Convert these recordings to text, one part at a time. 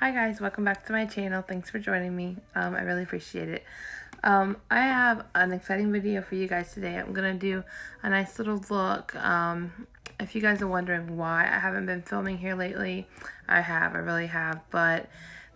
Hi guys, welcome back to my channel. Thanks for joining me. I really appreciate it. I have an exciting video for you guys today. I'm gonna do a nice little look. If you guys are wondering why I haven't been filming here lately, I really have, but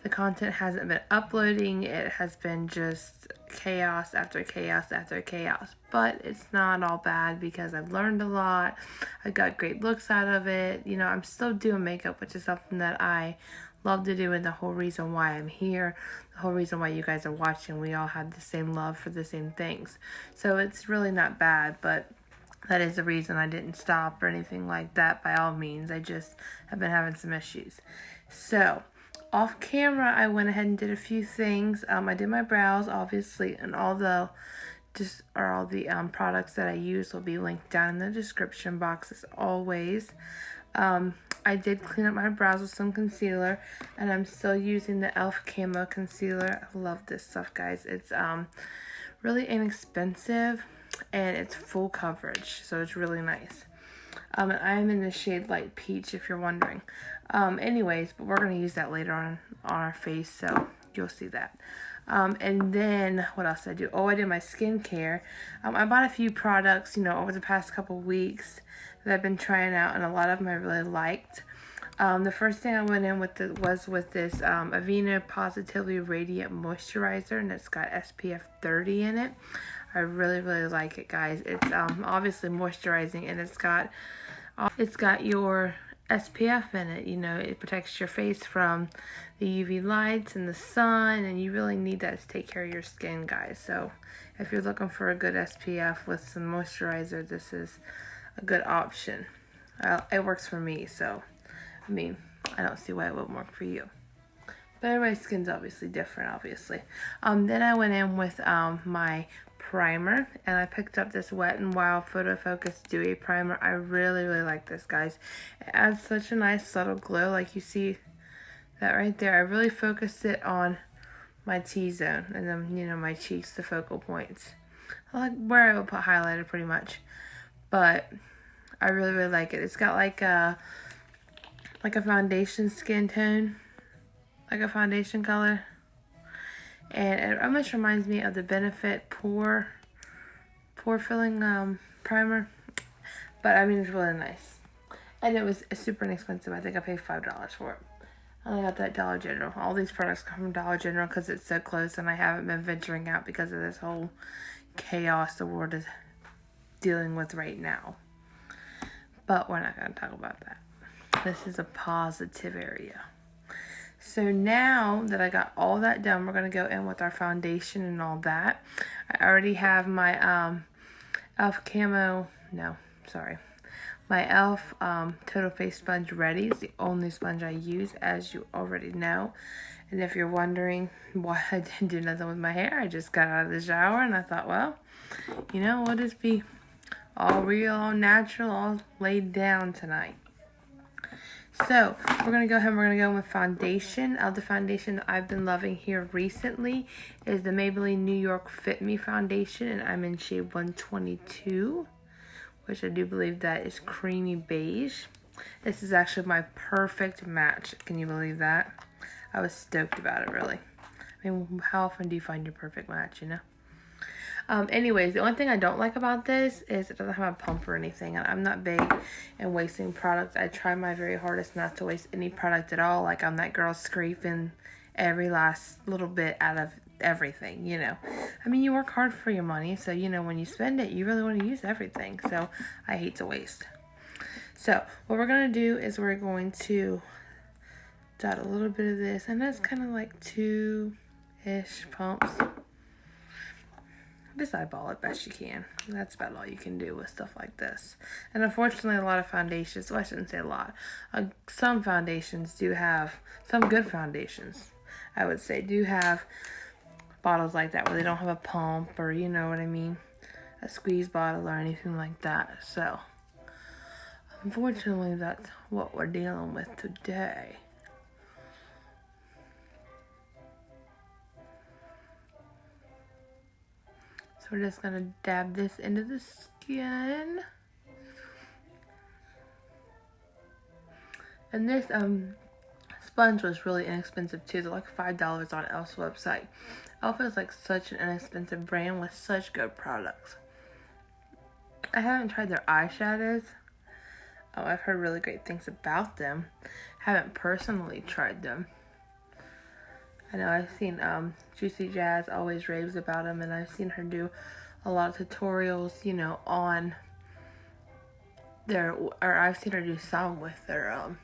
the content hasn't been uploading. It has been just chaos after chaos after chaos, but it's not all bad because I've learned a lot. I got great looks out of it. You know, I'm still doing makeup, which is something that I love to do, and the whole reason why I'm here, the whole reason why you guys are watching. We all have the same love for the same things, so it's really not bad, but that is the reason I didn't stop or anything like that by all means. I just have been having some issues. So off camera, I went ahead and did a few things. I did my brows, obviously, and all the products that I use will be linked down in the description box as always. I did clean up my brows with some concealer, and I'm still using the E.L.F. Camo concealer. I love this stuff, guys. It's really inexpensive, and it's full coverage, so it's really nice. And I'm in the shade Light Peach, if you're wondering. Anyways, but we're going to use that later on our face, so you'll see that. And then, what else did I do? Oh, I did my skincare. I bought a few products, you know, over the past couple weeks that I've been trying out, and a lot of them I really liked. The first thing I went in with was with this Aveeno Positively Radiant Moisturizer, and it's got SPF 30 in it. I really like it, guys. It's obviously moisturizing, and it's got your SPF in it. You know, it protects your face from the UV lights and the sun, and you really need that to take care of your skin, guys. So if you're looking for a good SPF with some moisturizer, this is a good option. It works for me, so I mean, I don't see why it wouldn't work for you. But everybody's skin's obviously different, obviously. Then I went in with my primer, and I picked up this Wet n Wild Photofocus Dewy primer. I really like this, guys. It adds such a nice subtle glow, like you see that right there. I really focused it on my T-zone, and then, you know, my cheeks, the focal points. I like where I would put highlighter pretty much, but I really like it. It's got like a foundation skin tone, like a foundation color, and it almost reminds me of the Benefit pore filling primer, but I mean, it's really nice, and it was super inexpensive. I think I paid $5 for it. I got that Dollar General. All these products come from Dollar General because it's so close, and I haven't been venturing out because of this whole chaos the world is dealing with right now. But we're not going to talk about that. This is a positive area. So now that I got all that done, we're going to go in with our foundation and all that. I already have my E.L.F. my E.L.F. Total Face Sponge ready. It's the only sponge I use, as you already know. And if you're wondering why I didn't do nothing with my hair, I just got out of the shower and I thought, well, you know, we'll just be all real, all natural, all laid down tonight. So we're going to go ahead and we're going to go with foundation. The foundation that I've been loving here recently is the Maybelline New York Fit Me foundation, and I'm in shade 122, which I do believe that is creamy beige. This is actually my perfect match. Can you believe that? I was stoked about it, really. I mean, how often do you find your perfect match, you know? Anyways, the only thing I don't like about this is it doesn't have a pump or anything. And I'm not big in wasting product. I try my very hardest not to waste any product at all. Like, I'm that girl scraping every last little bit out of everything, you know. I mean, you work hard for your money, so, you know, when you spend it, you really want to use everything. So I hate to waste. So what we're going to do is we're going to dot a little bit of this, and that's kind of like 2-ish pumps. Just eyeball it best you can. That's about all you can do with stuff like this. And unfortunately, a lot of foundations, well, I shouldn't say a lot, some foundations do have, some good foundations, I would say, do have bottles like that where they don't have a pump, or, you know what I mean, a squeeze bottle or anything like that. So unfortunately, that's what we're dealing with today. So we're just gonna dab this into the skin. And this sponge was really inexpensive too. They're like $5 on E.L.F's website. E.L.F is like such an inexpensive brand with such good products. I haven't tried their eyeshadows. Oh, I've heard really great things about them. Haven't personally tried them. I know I've seen Juicy Jazz always raves about them, and I've seen her do a lot of tutorials, you know, on their, or I've seen her do some with their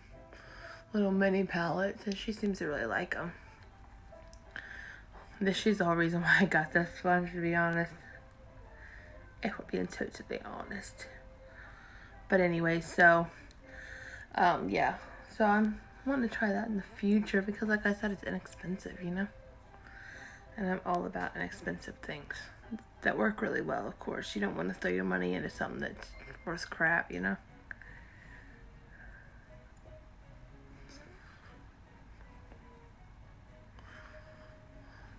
little mini palettes, and she seems to really like them. She's the whole reason why I got this sponge, to be honest. If we're being totally honest. But anyway, so, yeah. So I'm wanting to try that in the future because, like I said, it's inexpensive, you know? And I'm all about inexpensive things that work really well, of course. You don't want to throw your money into something that's worth crap, you know?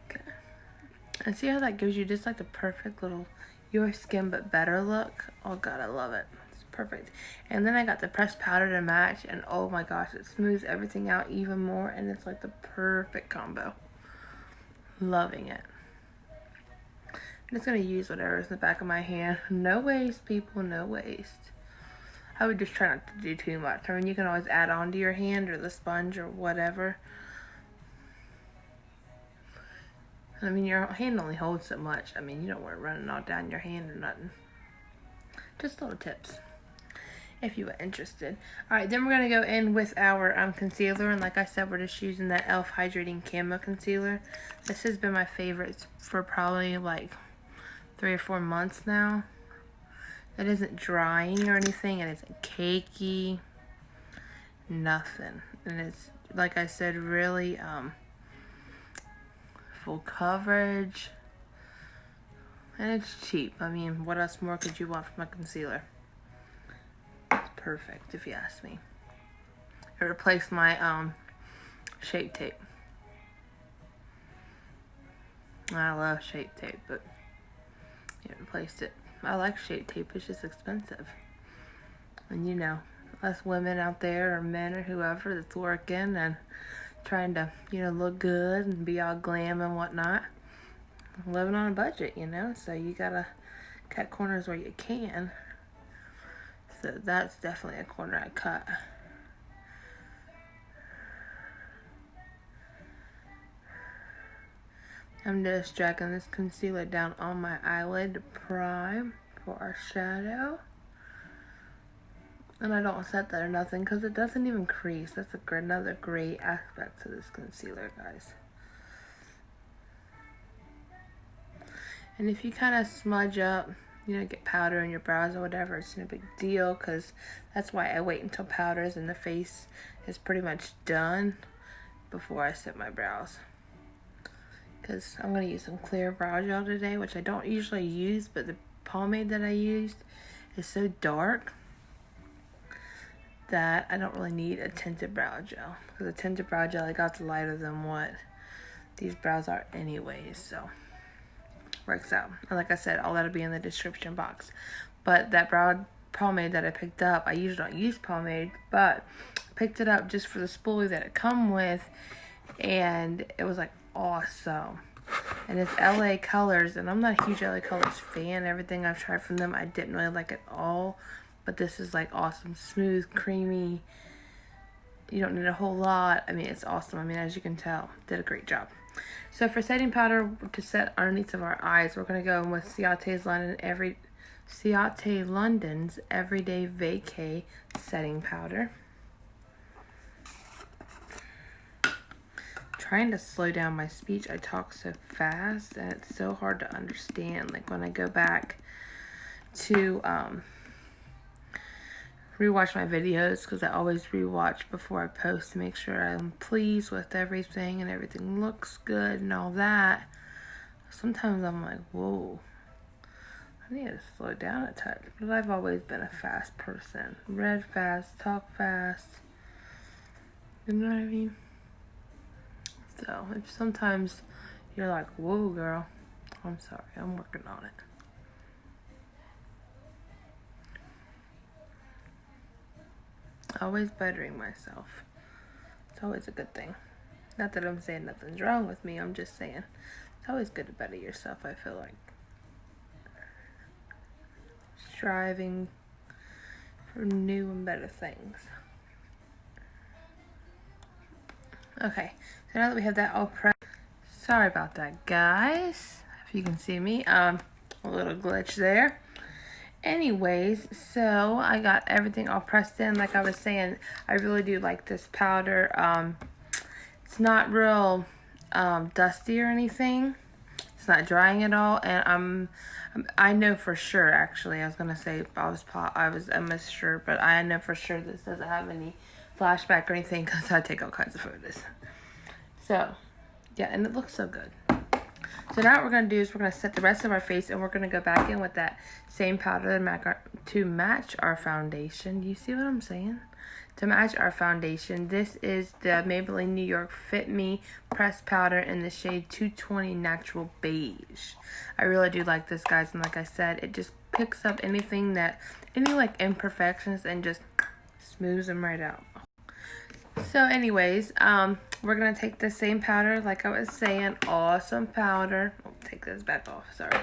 Okay. And see how that gives you just like the perfect little your skin but better look? Oh god, I love it. It's perfect. And then I got the pressed powder to match, and oh my gosh, it smooths everything out even more, and it's like the perfect combo. Loving it. I'm just going to use whatever's in the back of my hand. No waste, people, no waste. I would just try not to do too much. I mean, you can always add on to your hand or the sponge or whatever. I mean, your hand only holds so much. I mean, you don't want it running all down your hand or nothing. Just little tips, if you were interested. Alright, then we're going to go in with our concealer. And like I said, we're just using that E.L.F. Hydrating Camo Concealer. This has been my favorite for probably like 3 or 4 months now. It isn't drying or anything. It isn't cakey. Nothing. And it's, like I said, really full coverage. And it's cheap. I mean, what else more could you want from a concealer? It's perfect, if you ask me. It replaced my Shape Tape. I love Shape Tape, but it replaced it. I like Shape Tape, it's just expensive. And you know, us women out there, or men, or whoever that's working and trying to, you know, look good and be all glam and whatnot. Living on a budget, you know, so you gotta cut corners where you can. So that's definitely a corner I cut. I'm just dragging this concealer down on my eyelid to prime for our shadow. And I don't set that or nothing because it doesn't even crease. That's another great aspect to this concealer, guys. And if you kind of smudge up, you know, get powder in your brows or whatever, it's no big deal, because that's why I wait until powder's in the face is pretty much done before I set my brows. Because I'm going to use some clear brow gel today, which I don't usually use, but the pomade that I used is so dark that I don't really need a tinted brow gel. Because the tinted brow gel, I got the lighter than what these brows are anyways, so works out. And like I said, all that'll be in the description box. But that brow pomade that I picked up, I usually don't use pomade, but I picked it up just for the spoolie that it come with, and it was like awesome. And it's LA Colors, and I'm not a huge LA Colors fan. Everything I've tried from them, I didn't really like at all. But this is like awesome, smooth, creamy. You don't need a whole lot. I mean, it's awesome. I mean, as you can tell, did a great job. So for setting powder to set underneath of our eyes, we're gonna go in with Ciaté's London's Everyday Vacay setting powder. Trying to slow down my speech. I talk so fast and it's so hard to understand. Like when I go back to rewatch my videos, because I always rewatch before I post to make sure I'm pleased with everything and everything looks good and all that. Sometimes I'm like, whoa, I need to slow down a touch. But I've always been a fast person. Read fast, talk fast. You know what I mean? So if sometimes you're like, whoa girl, I'm sorry, I'm working on it. Always bettering myself. So It's always a good thing. Not that I'm saying nothing's wrong with me. I'm just saying it's always good to better yourself, I feel like. Striving for new and better things. Okay, so now that we have that all prepped, sorry about that, guys. If you can see me, a little glitch there. Anyways, so I got everything all pressed in. Like I was saying, I really do like this powder. It's not real dusty or anything. It's not drying at all, and I know for sure. Actually, I was gonna say I missed sure, but I know for sure this doesn't have any flashback or anything because I take all kinds of photos. So, yeah, and it looks so good. So now what we're going to do is we're going to set the rest of our face, and we're going to go back in with that same powder to match our foundation. Do you see what I'm saying? To match our foundation, this is the Maybelline New York Fit Me Pressed Powder in the shade 220 Natural Beige. I really do like this, guys, and like I said, it just picks up any like imperfections and just smooths them right out. So anyways, we're going to take the same powder, like I was saying, awesome powder. I'll take this back off, sorry.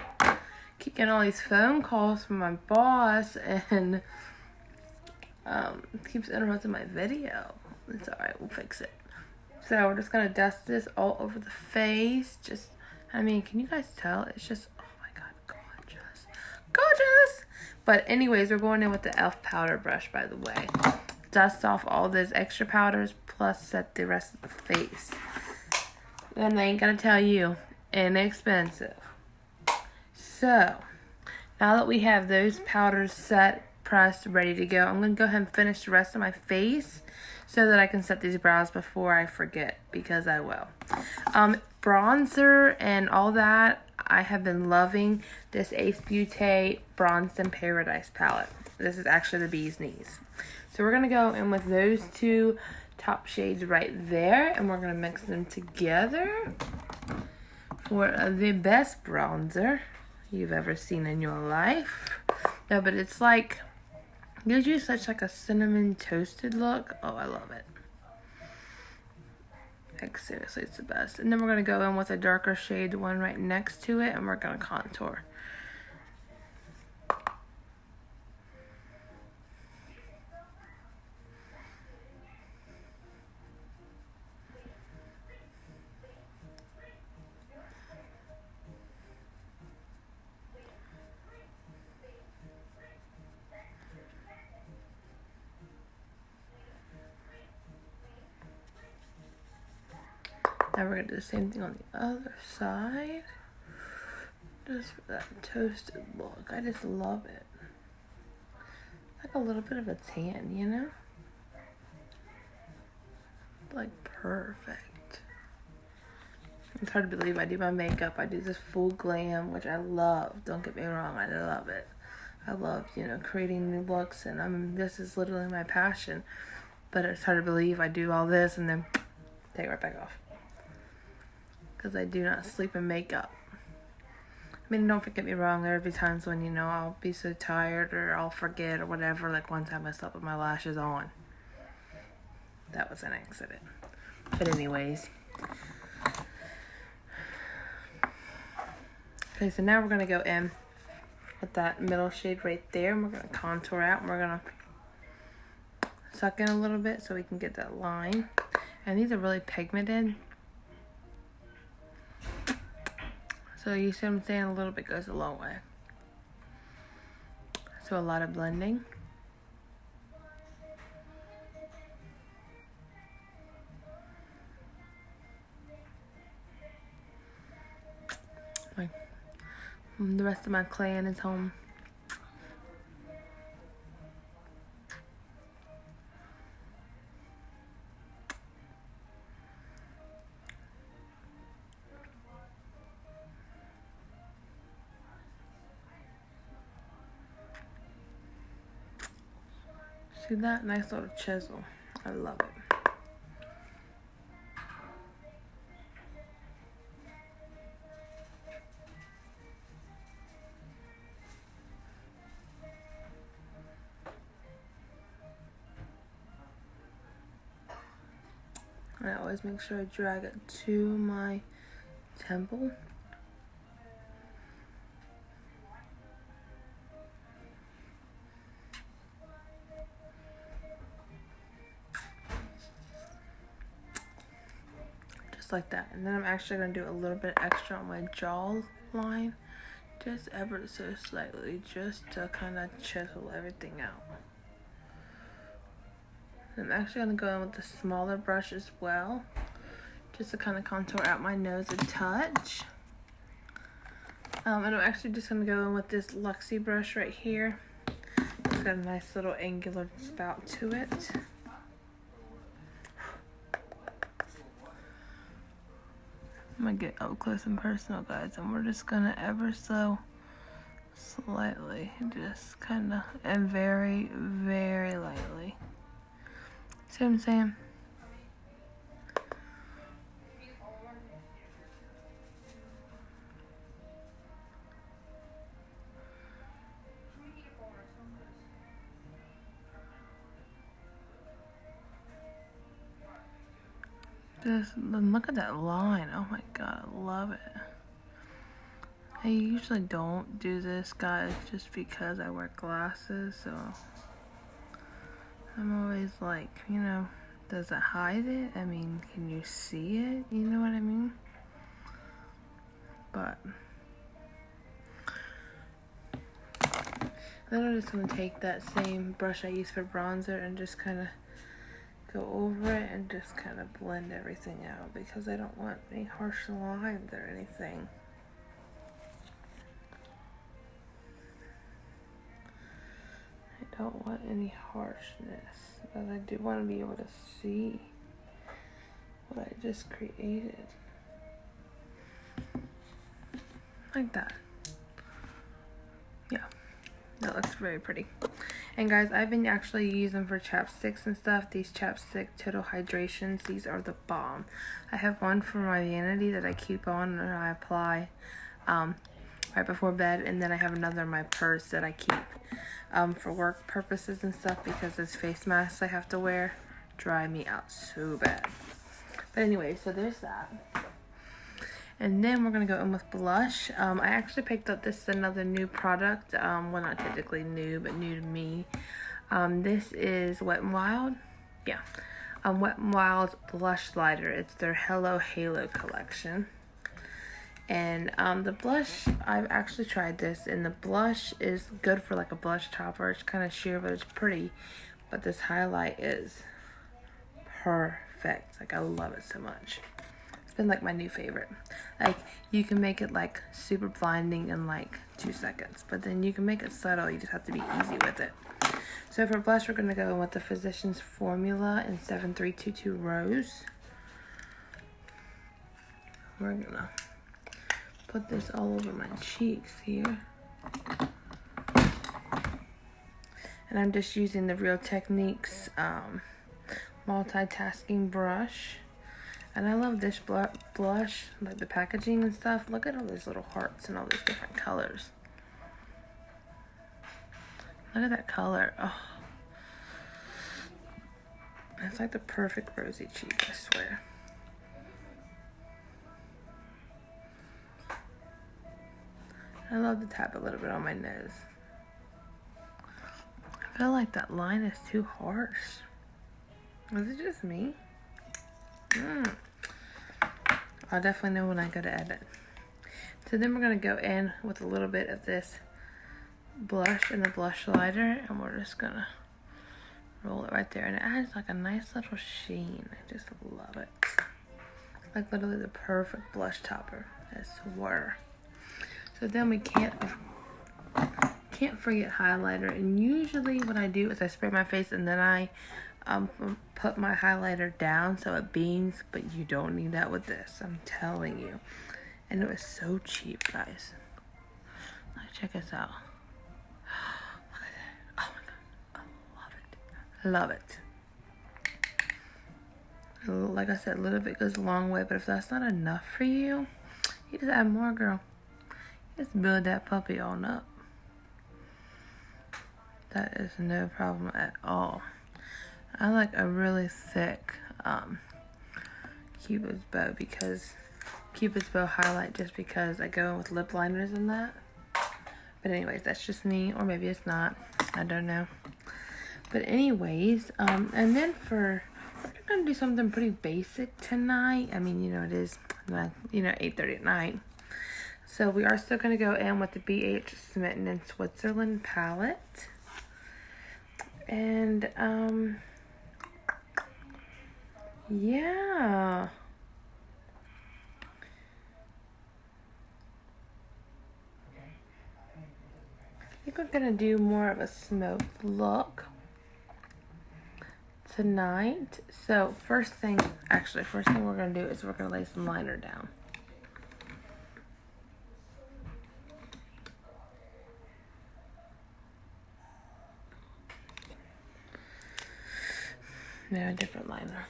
Keep getting all these phone calls from my boss, and keeps interrupting my video. It's alright, we'll fix it. So we're just going to dust this all over the face. Just, I mean, can you guys tell? It's just, oh my god, gorgeous. Gorgeous! But anyways, we're going in with the E.L.F. powder brush, by the way. Dust off all those extra powders, plus set the rest of the face. And I ain't gonna tell you, inexpensive. So, now that we have those powders set, pressed, ready to go, I'm gonna go ahead and finish the rest of my face so that I can set these brows before I forget, because I will. Bronzer and all that, I have been loving this Ace Beautē Bronzed in Paradise palette. This is actually the bee's knees. So we're going to go in with those two top shades right there, and we're going to mix them together for the best bronzer you've ever seen in your life. No, but it's like, gives you such like a cinnamon toasted look. Oh, I love it. Like seriously, it's the best. And then we're going to go in with a darker shade, the one right next to it, and we're going to contour. Now we're going to do the same thing on the other side. Just for that toasted look. I just love it. Like a little bit of a tan, you know? Like perfect. It's hard to believe I do my makeup. I do this full glam, which I love. Don't get me wrong, I love it. I love, you know, creating new looks, and this is literally my passion. But it's hard to believe I do all this and then take it right back off. Because I do not sleep in makeup. I mean, don't get me wrong, there'll be times when, you know, I'll be so tired or I'll forget or whatever. Like one time I slept with my lashes on. That was an accident. But anyways. Okay, so now we're going to go in with that middle shade right there. And we're going to contour out. And we're going to suck in a little bit so we can get that line. And these are really pigmented. So you see what I'm saying? A little bit goes a long way. So a lot of blending. The rest of my clan is home. See that? Nice little chisel. I love it. I always make sure I drag it to my temple. Just like that. And then I'm actually going to do a little bit extra on my jaw line. Just ever so slightly, just to kind of chisel everything out. I'm actually going to go in with the smaller brush as well, just to kind of contour out my nose a touch. And I'm actually just going to go in with this Luxie brush right here. It's got a nice little angular spout to it. I'm going to get up close and personal, guys, and we're just going to ever so slightly, just kind of, and very, very lightly. See what I'm saying? Just look at that line. Oh my god, I love it. I usually don't do this, guys, just because I wear glasses, so I'm always like, you know, does it hide it? I mean, can you see it? You know what I mean? But then I'm just going to take that same brush I use for bronzer and just kind of go over it and just kind of blend everything out, because I don't want any harsh lines or anything. I don't want any harshness, but I do want to be able to see what I just created. Like that. Yeah, that looks very pretty. And guys, I've been actually using for chapsticks and stuff, these chapstick Total Hydrations. These are the bomb. I have one for my vanity that I keep on and I apply right before bed, and then I have another in my purse that I keep for work purposes and stuff, because those face masks I have to wear dry me out so bad. But anyway, so there's that. And then we're going to go in with blush. I actually picked up, this is another new product. Well, not technically new, but new to me. This is Wet n Wild. Yeah. Wet n Wild's Blushlighter. It's their Hello Halo collection. And the blush, I've actually tried this, and the blush is good for like a blush topper. It's kind of sheer, but it's pretty. But this highlight is perfect. Like, I love it so much. It's been like my new favorite. Like, you can make it like super blinding in like 2 seconds, but then you can make it subtle. You just have to be easy with it. So for blush, we're gonna go in with the Physicians Formula in 7322 Rose. We're gonna put this all over my cheeks here. And I'm just using the Real Techniques multitasking brush. And I love this blush, like the packaging and stuff. Look at all these little hearts and all these different colors. Look at that color. Oh, it's like the perfect rosy cheek, I swear. I love to tap a little bit on my nose. I feel like that line is too harsh. Is it just me? I'll definitely know when I go to edit. So then we're going to go in with a little bit of this blush in the Blushlighter, and we're just going to roll it right there. And it adds like a nice little sheen. I just love it. Like literally the perfect blush topper, I swear. So then we can't forget highlighter. And usually what I do is I spray my face and then I put my highlighter down so it beams, but you don't need that with this, I'm telling you. And it was so cheap, guys. Like, check this out. Look at that. Oh my god, I love it. I love it. Like I said, a little bit goes a long way, but if that's not enough for you, you just add more, girl. You just build that puppy on up. That is no problem at all. I like a really thick Cupid's bow highlight just because I go in with lip liners in that. But anyways, that's just me, or maybe it's not. I don't know. But anyways, and then we're gonna do something pretty basic tonight. I mean, you know, it is, 8:30 at night. So we are still gonna go in with the BH Smitten in Switzerland palette. And, yeah. I think we're gonna do more of a smoked look tonight. So first thing we're gonna do is we're gonna lay some liner down. No, a different liner.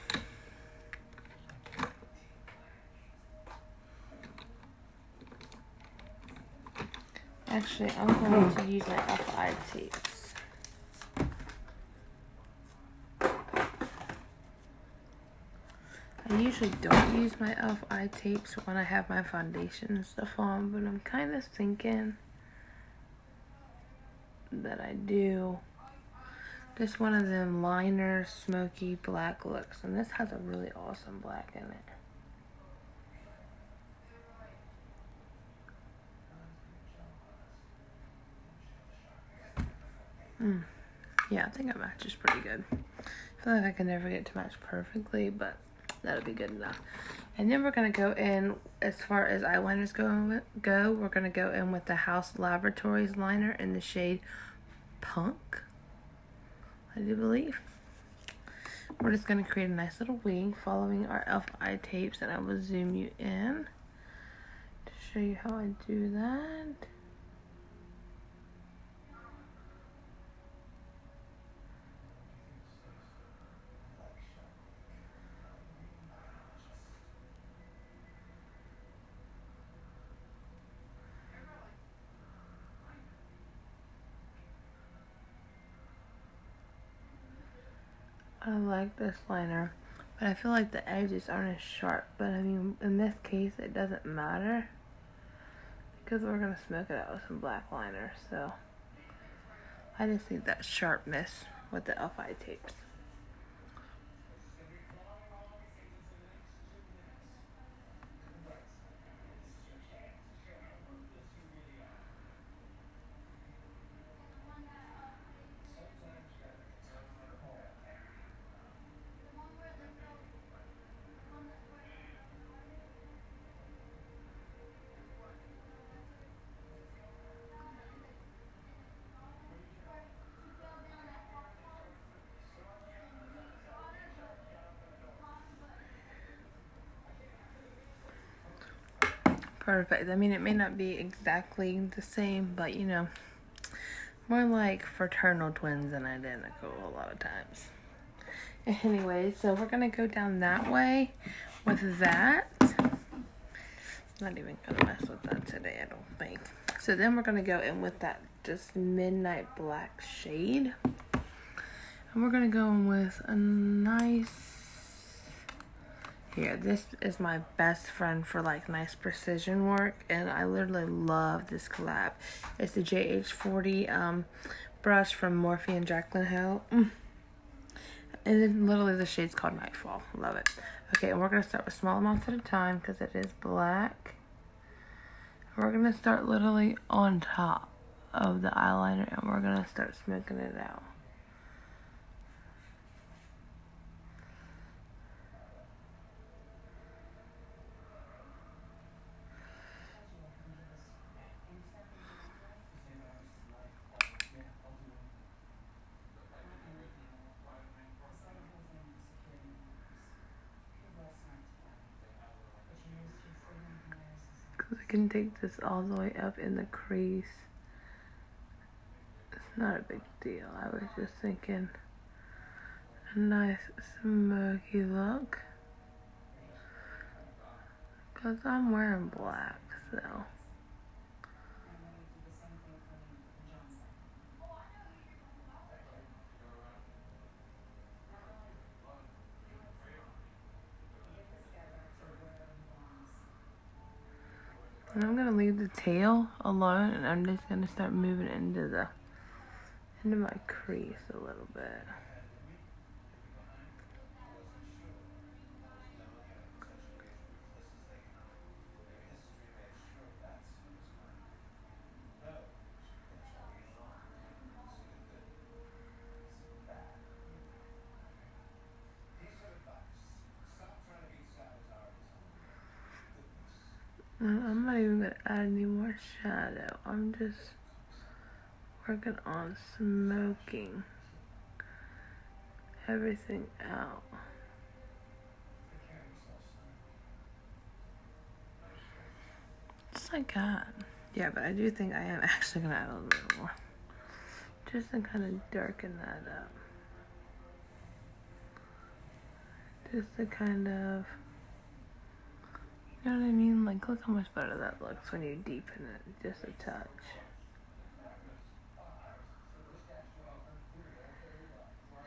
Actually, I'm going to use my E.L.F. eye tapes. I usually don't use my E.L.F. eye tapes when I have my foundation and stuff on, but I'm kind of thinking that I do. Just one of them liner smoky black looks, and this has a really awesome black in it. Yeah, I think it matches pretty good. I feel like I can never get to match perfectly, but that'll be good enough. And then we're gonna go in, as far as eyeliners go, we're gonna go in with the Haus Laboratories liner in the shade Punk, I do believe. We're just gonna create a nice little wing following our E.L.F. eye tapes, and I will zoom you in to show you how I do that. I like this liner, but I feel like the edges aren't as sharp. But I mean, in this case, it doesn't matter because we're gonna smoke it out with some black liner. So I just need that sharpness with the E.L.F. eye tapes. Perfect. I mean, it may not be exactly the same, but you know, more like fraternal twins than identical a lot of times. Anyway, so we're gonna go down that way with that. Not even gonna mess with that today, I don't think. So then we're gonna go in with that just midnight black shade. And we're gonna go in with a nice, here, this is my best friend for like nice precision work, and I literally love this collab. It's the JH40 brush from Morphe and Jaclyn Hill. And then literally the shade's called Nightfall. Love it. Okay, and we're gonna start with small amounts at a time because it is black. And we're gonna start literally on top of the eyeliner, and we're gonna start smoking it out. I can take this all the way up in the crease. It's not a big deal. I was just thinking a nice smoky look. Because I'm wearing black, so. And I'm gonna leave the tail alone, and I'm just gonna start moving it into my crease a little bit. I'm not even gonna add any more shadow. I'm just working on smoking everything out. Just like that. Yeah, but I do think I am actually gonna add a little bit more. Just to kind of darken that up. Just to kind of, you know what I mean? Like, look how much better that looks when you deepen it just a touch.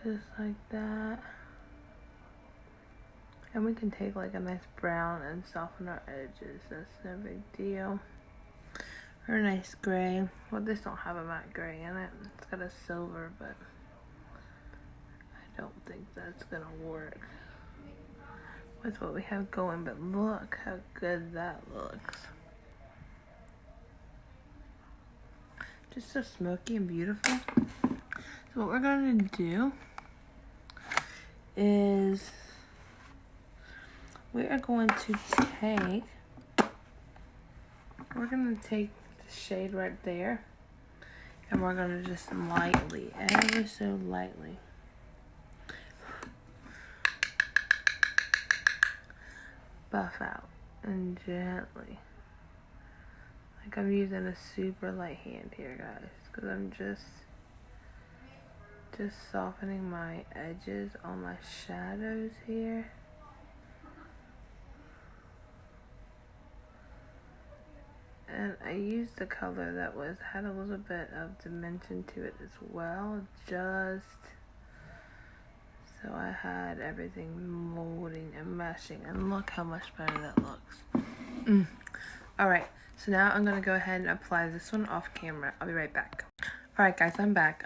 Just like that. And we can take like a nice brown and soften our edges. That's no big deal. Or a nice gray. Well, this don't have a matte gray in it. It's got a silver, but I don't think that's gonna work with what we have going. But look how good that looks. Just so smoky and beautiful. So what we're gonna do is we are going to take the shade right there, and we're gonna just lightly, ever so lightly, buff out and gently. Like I'm using a super light hand here, guys, because I'm just softening my edges on my shadows here. And I used a color that had a little bit of dimension to it as well, just so I had everything molding and meshing. And look how much better that looks. Alright, so now I'm going to go ahead and apply this one off camera. I'll be right back. Alright guys, I'm back.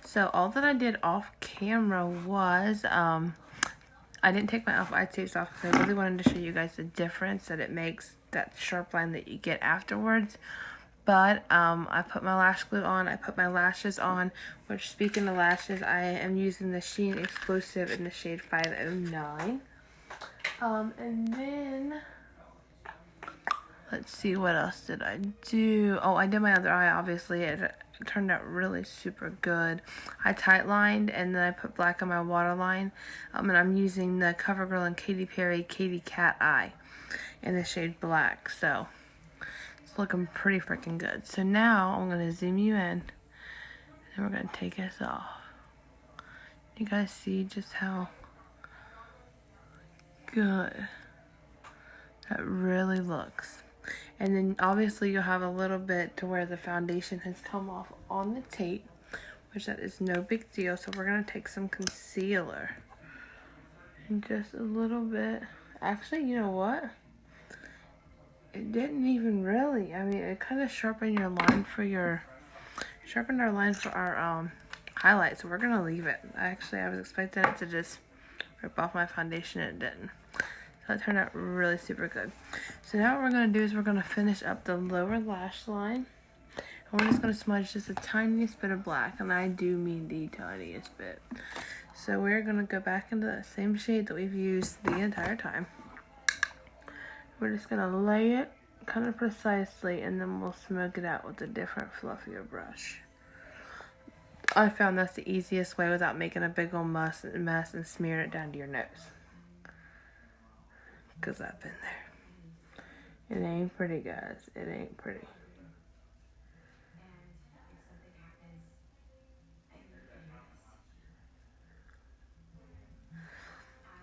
So all that I did off camera was, I didn't take my e.L.F. eye tapes off because I really wanted to show you guys the difference that it makes, that sharp line that you get afterwards. But I put my lash glue on, I put my lashes on, which, speaking of lashes, I am using the Shein exclusive in the shade 509. And then, let's see, what else did I do? Oh, I did my other eye, obviously. It turned out really super good. I tight lined, and then I put black on my waterline. And I'm using the CoverGirl and Katy Perry Katy Cat Eye in the shade black. So it's looking pretty freaking good. So now I'm going to zoom you in, and we're going to take this off. You guys see just how good that really looks. And then obviously you'll have a little bit to where the foundation has come off on the tape, which that is no big deal. So we're going to take some concealer and just a little bit. Actually, you know what? It didn't even really. I mean, it kind of sharpened our line for our highlight. So we're going to leave it. Actually, I was expecting it to just rip off my foundation, and it didn't. So it turned out really super good. So now what we're going to do is we're going to finish up the lower lash line. And we're just going to smudge just the tiniest bit of black. And I do mean the tiniest bit. So we're going to go back into that same shade that we've used the entire time. We're just going to lay it kind of precisely, and then we'll smoke it out with a different fluffier brush. I found that's the easiest way without making a big old mess and smearing it down to your nose. Because I've been there. It ain't pretty, guys. It ain't pretty.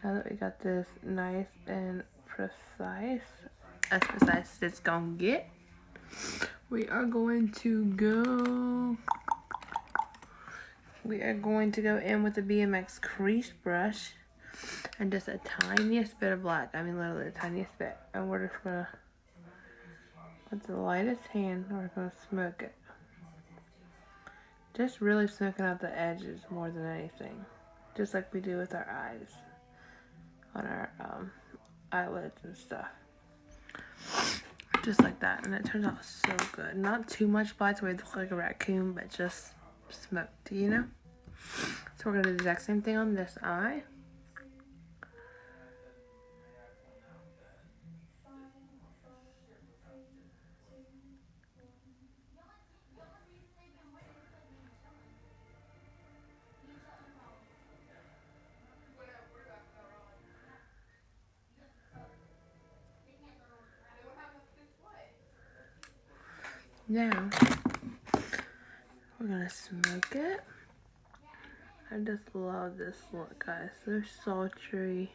Now that we got this nice and precise, as precise as it's gonna get, we are going to go in with the BMX crease brush and just a tiniest bit of black. I mean, literally the tiniest bit. And we're just gonna with the lightest hand, we're going to smoke it. Just really smoking out the edges more than anything. Just like we do with our eyes. On our eyelids and stuff. Just like that. And it turns out so good. Not too much black where it looks like a raccoon, but just smoked, you know? So we're going to do the exact same thing on this eye. Now, we're going to smoke it. I just love this look, guys. So sultry.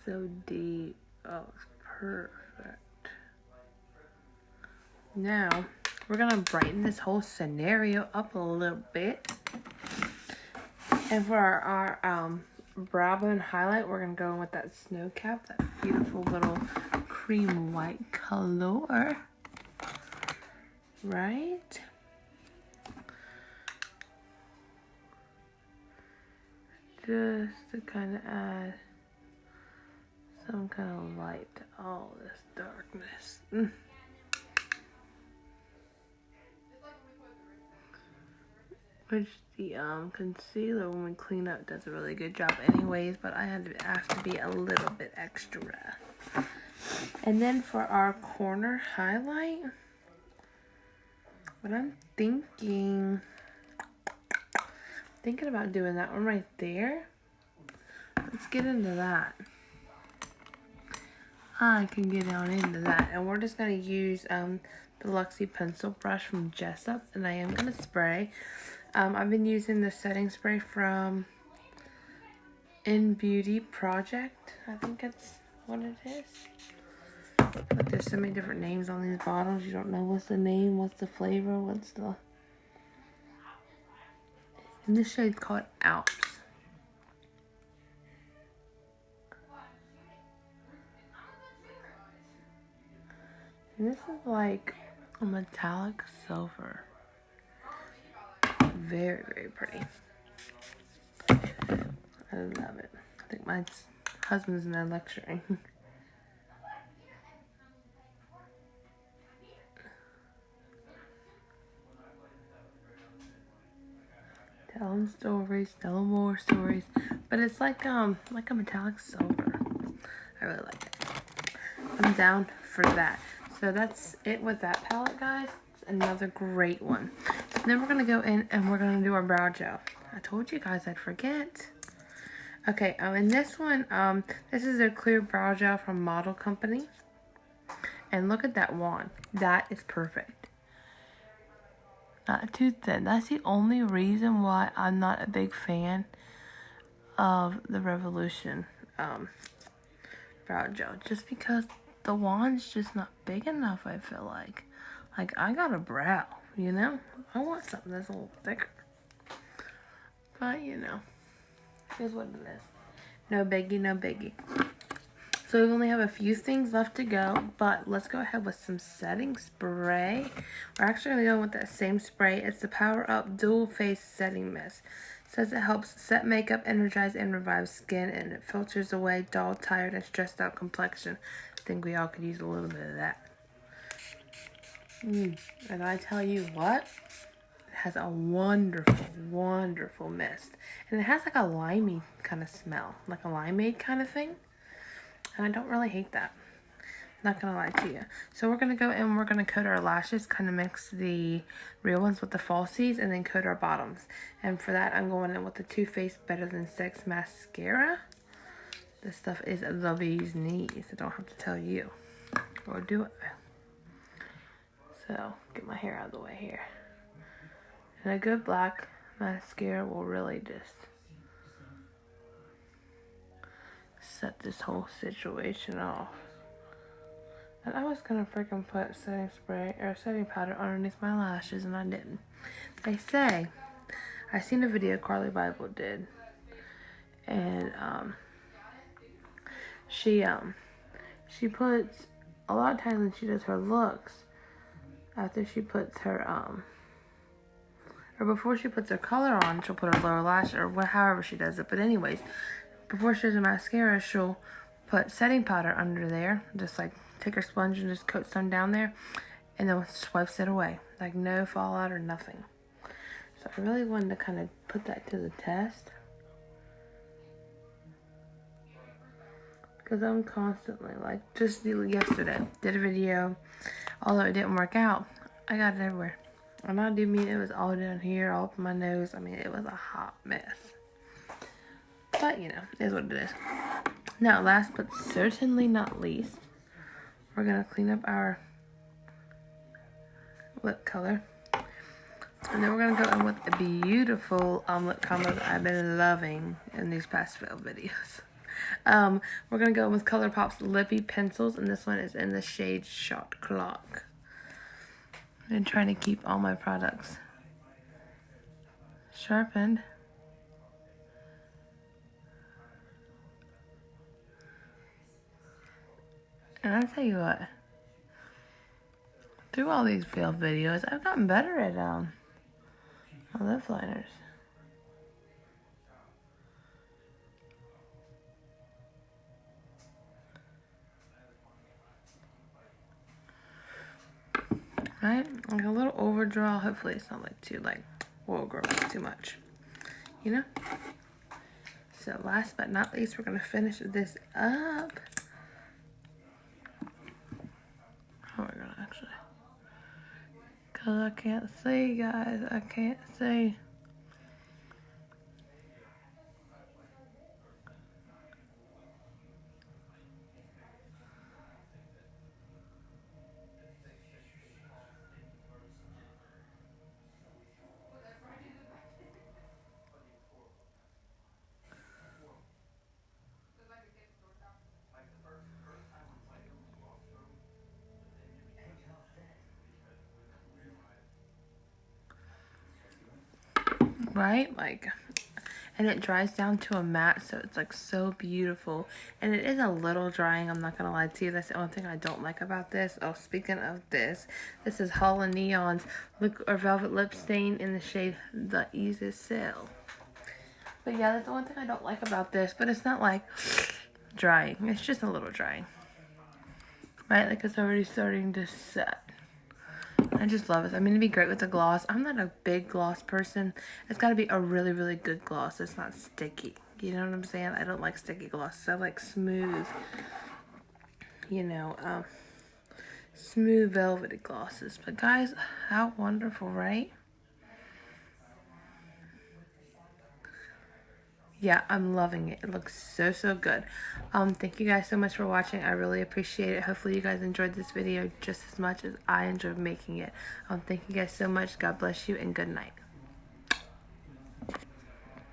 So deep. Oh, it's perfect. Now, we're going to brighten this whole scenario up a little bit. And for our brow bone highlight, we're going to go in with that snow cap. That beautiful little cream white color. Right? Just to kind of add some kind of light to all this darkness. Which the concealer, when we clean up, does a really good job anyways, but I had to ask to be a little bit extra. And then for our corner highlight, what I'm thinking about doing that one right there. Let's get into that. I can get down into that. And we're just going to use the Luxie pencil brush from Jessup. And I am going to spray. I've been using the setting spray from In Beauty Project. I think that's what it is. But there's so many different names on these bottles. You don't know what's the name, what's the flavor, what's the... And this shade's called Alps. And this is like a metallic silver. Very, very pretty. I love it. I think my husband's in there lecturing. Telling stories, telling more stories. But it's like a metallic silver. I really like it. I'm down for that. So that's it with that palette, guys. It's another great one. So then we're going to go in and we're going to do our brow gel. I told you guys I'd forget. Okay, in this one, this is a clear brow gel from Model Company. And look at that wand. That is perfect. Not too thin. That's the only reason why I'm not a big fan of the Revolution brow gel. Just because the wand's just not big enough, I feel like. Like, I got a brow, you know? I want something that's a little thicker. But, you know, here's what it is. No biggie, no biggie. So we only have a few things left to go, but let's go ahead with some setting spray. We're actually going to go with that same spray. It's the Power Up Dual Face Setting Mist. It says it helps set makeup, energize, and revive skin, and it filters away dull, tired, and stressed out complexion. I think we all could use a little bit of that. And I tell you what, it has a wonderful, wonderful mist. And it has like a limey kind of smell, like a limeade kind of thing. And I don't really hate that. Not gonna lie to you. So we're gonna go in, we're gonna coat our lashes, kind of mix the real ones with the falsies, and then coat our bottoms. And for that, I'm going in with the Too Faced Better Than Sex Mascara. This stuff is the bee's knees. I don't have to tell you. Or do it. So, get my hair out of the way here. And a good black mascara will really just set this whole situation off. And I was gonna freaking put setting spray or setting powder underneath my lashes, and I didn't. They say, I seen a video Carly Bible did, and she puts a lot of times when she does her looks, after she puts her, or before she puts her color on, she'll put her lower lash, or however she does it. But anyways, before she does a mascara, she'll put setting powder under there. Just like take her sponge and just coat some down there, and then swipes it away. Like no fallout or nothing. So I really wanted to kind of put that to the test. Because I'm constantly, like, just yesterday, did a video. Although it didn't work out, I got it everywhere. And I do mean it was all down here, all up my nose. I mean, it was a hot mess. But, you know, it is what it is. Now, last but certainly not least, we're going to clean up our lip color. And then we're going to go in with a beautiful lip combo that I've been loving in these past few videos. We're going to go with ColourPop's Lippy Pencils, and this one is in the shade Shot Clock. I've been trying to keep all my products sharpened. And I'll tell you what, through all these failed videos, I've gotten better at my lip liners. Right? Like a little overdraw. Hopefully it's not like too, like, whoa girl, too much. You know? So last but not least, we're going to finish this up. How are we going to actually? Because I can't see, guys. I can't see. Right? Like, and it dries down to a matte, so it's like so beautiful. And it is a little drying, I'm not gonna lie to you. That's the only thing I don't like about this. Oh, speaking of this is Hall & Neon's Velvet Lip Stain in the shade The Easy Sell. But yeah, that's the one thing I don't like about this, but it's not like drying. It's just a little drying. Right? Like it's already starting to set. I just love it. I mean, it'd be great with a gloss. I'm not a big gloss person. It's got to be a really, really good gloss. It's not sticky. You know what I'm saying? I don't like sticky glosses. I like smooth, you know, smooth velvety glosses. But guys, how wonderful, right? Yeah, I'm loving it. It looks so, so good. Thank you guys so much for watching. I really appreciate it. Hopefully you guys enjoyed this video just as much as I enjoyed making it. Thank you guys so much. God bless you and good night.